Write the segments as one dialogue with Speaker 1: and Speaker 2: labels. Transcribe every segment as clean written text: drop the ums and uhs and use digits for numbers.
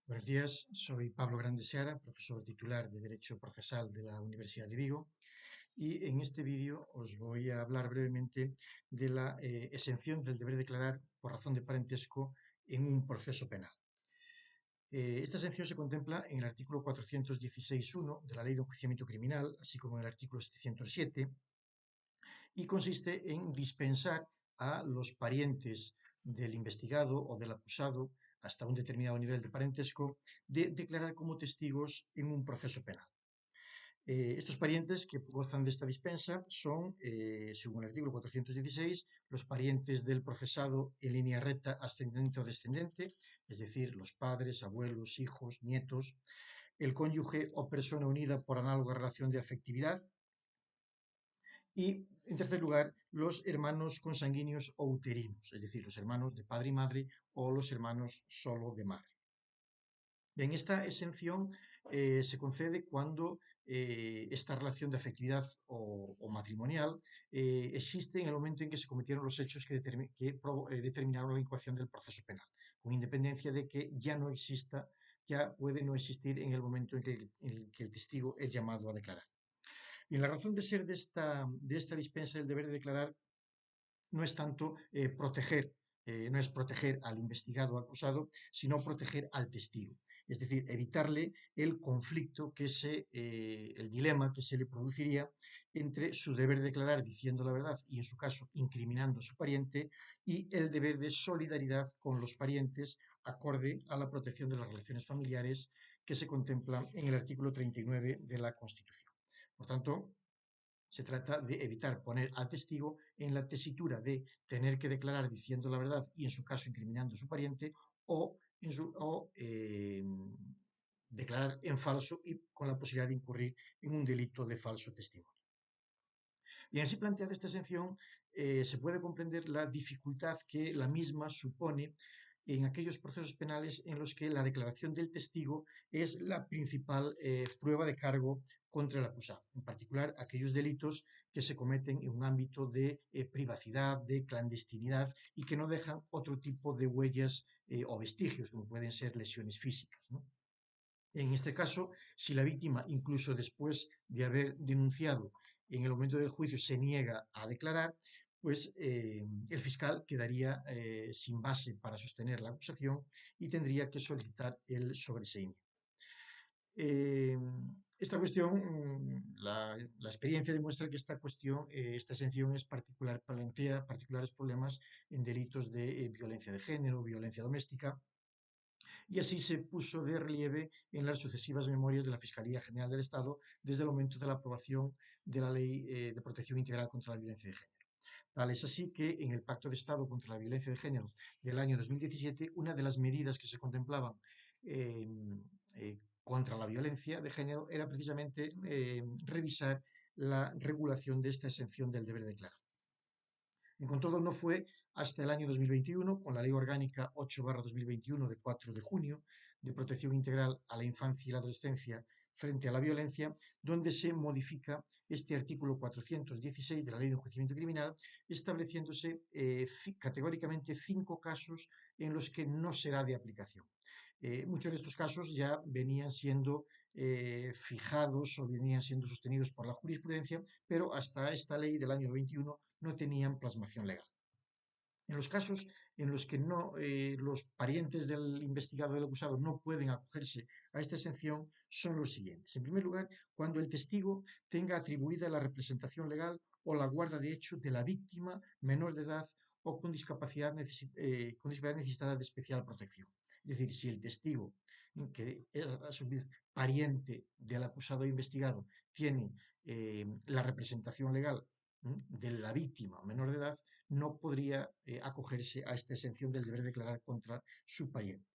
Speaker 1: Buenos días, soy Pablo Grande Seara, profesor titular de Derecho Procesal de la Universidad de Vigo, y en este vídeo os voy a hablar brevemente de la exención del deber declarar por razón de parentesco en un proceso penal. Esta exención se contempla en el artículo 416.1 de la Ley de Enjuiciamiento Criminal, así como en el artículo 707, y consiste en dispensar a los parientes del investigado o del acusado hasta un determinado nivel de parentesco de declarar como testigos en un proceso penal. Estos parientes que gozan de esta dispensa son, según el artículo 416, los parientes del procesado en línea recta ascendente o descendente, es decir, los padres, abuelos, hijos, nietos, el cónyuge o persona unida por análoga relación de afectividad, y, en tercer lugar, los hermanos consanguíneos o uterinos, es decir, los hermanos de padre y madre o los hermanos solo de madre. En esta exención se concede cuando esta relación de afectividad o matrimonial existe en el momento en que se cometieron los hechos que determinaron la incoación del proceso penal, con independencia de que ya no exista, ya puede no existir en el momento en que el testigo es llamado a declarar. Y la razón de ser de esta dispensa del deber de declarar no es tanto no es proteger al investigado o acusado, sino proteger al testigo. Es decir, evitarle el conflicto el dilema que se le produciría entre su deber de declarar diciendo la verdad y, en su caso, incriminando a su pariente, y el deber de solidaridad con los parientes acorde a la protección de las relaciones familiares que se contempla en el artículo 39 de la Constitución. Por tanto, se trata de evitar poner al testigo en la tesitura de tener que declarar diciendo la verdad y, en su caso, incriminando a su pariente, o declarar en falso y con la posibilidad de incurrir en un delito de falso testimonio. Y así planteada esta exención, se puede comprender la dificultad que la misma supone en aquellos procesos penales en los que la declaración del testigo es la principal prueba de cargo contra el acusado, en particular aquellos delitos que se cometen en un ámbito de privacidad, de clandestinidad y que no dejan otro tipo de huellas o vestigios, como pueden ser lesiones físicas, ¿no? En este caso, si la víctima, incluso después de haber denunciado en el momento del juicio, se niega a declarar, pues el fiscal quedaría sin base para sostener la acusación y tendría que solicitar el sobreseimiento. Eh, esta cuestión, la experiencia demuestra que esta cuestión, esta exención plantea particulares problemas en delitos de violencia de género, violencia doméstica, y así se puso de relieve en las sucesivas memorias de la Fiscalía General del Estado desde el momento de la aprobación de la Ley de Protección Integral contra la Violencia de Género. Tal es así que en el Pacto de Estado contra la Violencia de Género del año 2017, una de las medidas que se contemplaban eh, contra la violencia de género era precisamente revisar la regulación de esta exención del deber de declarar. Con todo, no fue hasta el año 2021, con la Ley Orgánica 8/2021 de 4 de junio de protección integral a la infancia y la adolescencia frente a la violencia, donde se modifica este artículo 416 de la Ley de Enjuiciamiento Criminal, estableciéndose categóricamente 5 casos en los que no será de aplicación. Muchos de estos casos ya venían siendo fijados o venían siendo sostenidos por la jurisprudencia, pero hasta esta ley del año 21 no tenían plasmación legal. En los casos en los que los parientes del investigado o del acusado no pueden acogerse a esta exención son los siguientes. En primer lugar, cuando el testigo tenga atribuida la representación legal o la guarda de hecho de la víctima menor de edad o con discapacidad necesitada de especial protección. Es decir, si el testigo, que es a su vez pariente del acusado o investigado, tiene la representación legal de la víctima menor de edad, no podría acogerse a esta exención del deber de declarar contra su pariente.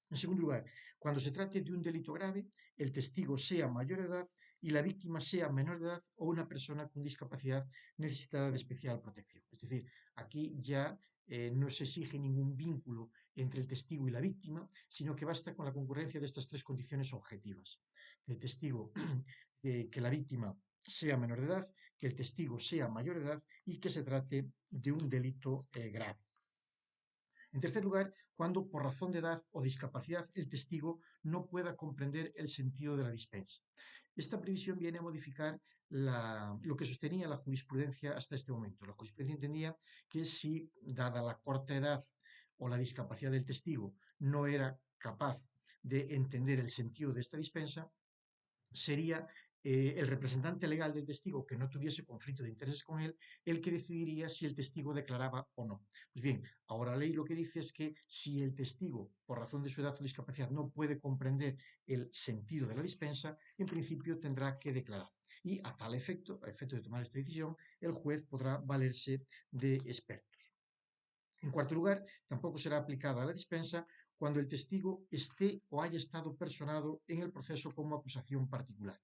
Speaker 1: En segundo lugar, cuando se trate de un delito grave, el testigo sea mayor de edad y la víctima sea menor de edad o una persona con discapacidad necesitada de especial protección. Es decir, aquí ya no se exige ningún vínculo entre el testigo y la víctima, sino que basta con la concurrencia de estas 3 condiciones objetivas. El testigo, que la víctima sea menor de edad, que el testigo sea mayor de edad y que se trate de un delito grave. En tercer lugar, cuando por razón de edad o discapacidad el testigo no pueda comprender el sentido de la dispensa. Esta previsión viene a modificar lo que sostenía la jurisprudencia hasta este momento. La jurisprudencia entendía que si, dada la corta edad o la discapacidad del testigo, no era capaz de entender el sentido de esta dispensa, sería el representante legal del testigo que no tuviese conflicto de intereses con él el que decidiría si el testigo declaraba o no. Pues bien, ahora la ley lo que dice es que si el testigo, por razón de su edad o discapacidad, no puede comprender el sentido de la dispensa, en principio tendrá que declarar. Y a tal efecto, a efecto de tomar esta decisión, el juez podrá valerse de expertos. En cuarto lugar, tampoco será aplicada la dispensa cuando el testigo esté o haya estado personado en el proceso como acusación particular.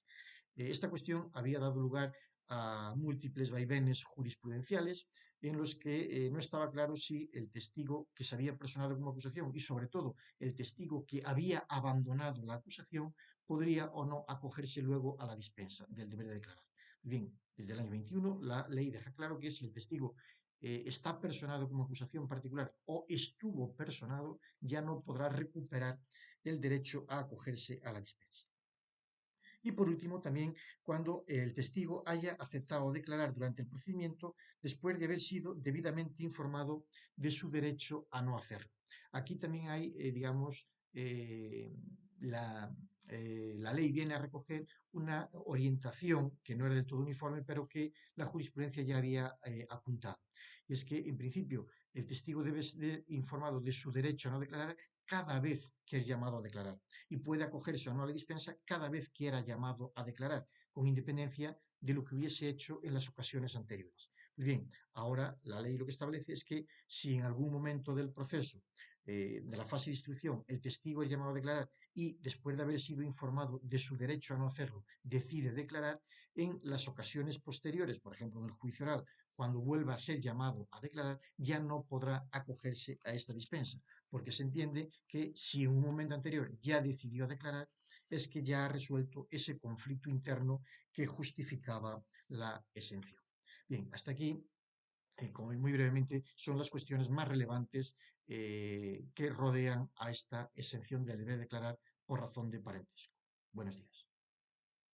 Speaker 1: Esta cuestión había dado lugar a múltiples vaivenes jurisprudenciales en los que no estaba claro si el testigo que se había personado como acusación y sobre todo el testigo que había abandonado la acusación podría o no acogerse luego a la dispensa del deber de declarar. Bien, desde el año 21 la ley deja claro que si el testigo está personado como acusación particular o estuvo personado, ya no podrá recuperar el derecho a acogerse a la dispensa. Y por último, también cuando el testigo haya aceptado declarar durante el procedimiento después de haber sido debidamente informado de su derecho a no hacerlo. Aquí también hay, digamos, la, la ley viene a recoger una orientación que no era del todo uniforme, pero que la jurisprudencia ya había apuntado. Y es que, en principio, el testigo debe ser informado de su derecho a no declarar cada vez que es llamado a declarar y puede acogerse o no a la dispensa cada vez que era llamado a declarar, con independencia de lo que hubiese hecho en las ocasiones anteriores. Pues bien, ahora la ley lo que establece es que si en algún momento del proceso, de la fase de instrucción, el testigo es llamado a declarar y después de haber sido informado de su derecho a no hacerlo, decide declarar, en las ocasiones posteriores, por ejemplo en el juicio oral, cuando vuelva a ser llamado a declarar, ya no podrá acogerse a esta dispensa, porque se entiende que si en un momento anterior ya decidió declarar, es que ya ha resuelto ese conflicto interno que justificaba la exención. Bien, hasta aquí, como muy brevemente, son las cuestiones más relevantes que rodean a esta exención del deber declarar por razón de parentesco. Buenos días.